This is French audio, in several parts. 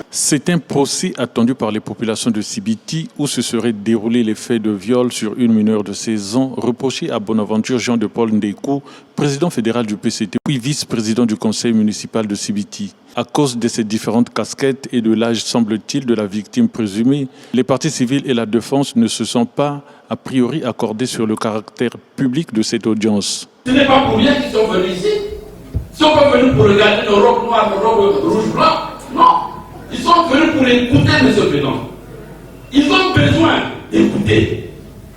C'est un procès attendu par les populations de Sibiti où se seraient déroulés les faits de viol sur une mineure de 16 ans reproché à Bonaventure Jean de Paul Ndekou, président fédéral du PCT, puis vice-président du conseil municipal de Sibiti. À cause de ces différentes casquettes et de l'âge, semble-t-il, de la victime présumée, les parties civiles et la défense ne se sont pas, a priori, accordés sur le caractère public de cette audience. Ce n'est pas pour rien qu'ils sont venus ici. Ils ne sont pas venus pour regarder nos robes noires, nos robes rouges-blancs. Non. Ils sont venus pour écouter M. Président. Ils ont besoin d'écouter.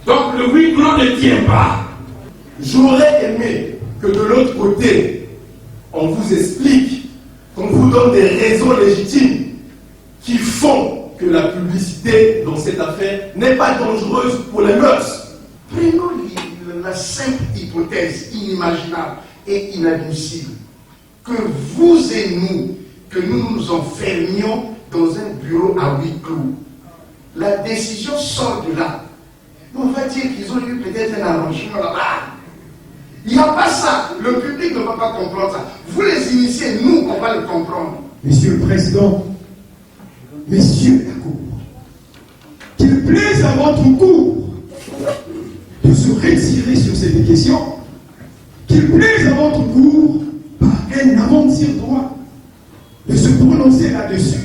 Donc le huis clos ne tient pas. J'aurais aimé que de l'autre côté, on vous explique, qu'on vous donne des raisons légitimes qui font que la publicité dans cette affaire n'est pas dangereuse pour les mœurs. Prenons la simple hypothèse inimaginable et inadmissible que vous et nous, que nous nous enfermions dans un bureau à huis clos. La décision sort de là. On va dire qu'ils ont eu peut-être un arrangement là-bas. Il n'y a pas ça. Le public ne va pas comprendre ça. Vous les initiez, nous, on va le comprendre. Monsieur le Président, Messieurs la Cour, qu'il plaise à votre Cour de se retirer sur cette question, qu'il plaise à votre Cour, par un amende sur droit, de se prononcer là-dessus.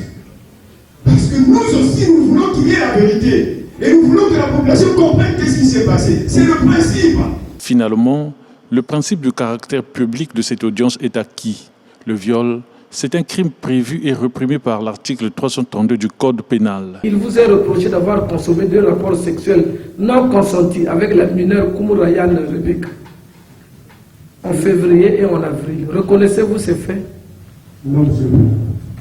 Parce que nous aussi, nous voulons qu'il y ait la vérité. Et nous voulons que la population comprenne qu'est-ce qui s'est passé. C'est le principe. Finalement, le principe du caractère public de cette audience est acquis. Le viol, c'est un crime prévu et réprimé par l'article 332 du Code pénal. Il vous est reproché d'avoir consommé 2 rapports sexuels non consentis avec la mineure Koumou-Rayane Rebecca en février et en avril. Reconnaissez-vous ces faits? Non, monsieur.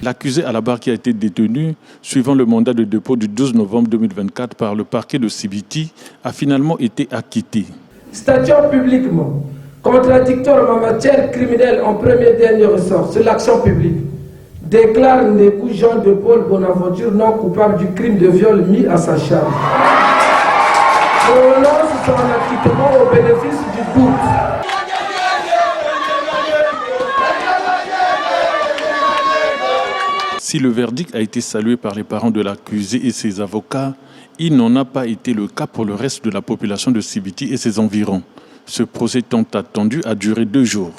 L'accusé à la barre qui a été détenu, suivant le mandat de dépôt du 12 novembre 2024 par le parquet de Sibiti, a finalement été acquitté. Statuant publiquement, contradictoire en matière criminelle en premier et dernier ressort sur l'action publique, déclare Ndekou Jean de Paul Bonaventure non coupable du crime de viol mis à sa charge. Prononce son acquittement au bénéfice du doute. Si le verdict a été salué par les parents de l'accusé et ses avocats, il n'en a pas été le cas pour le reste de la population de Sibiti et ses environs. Ce procès tant attendu a duré 2 jours.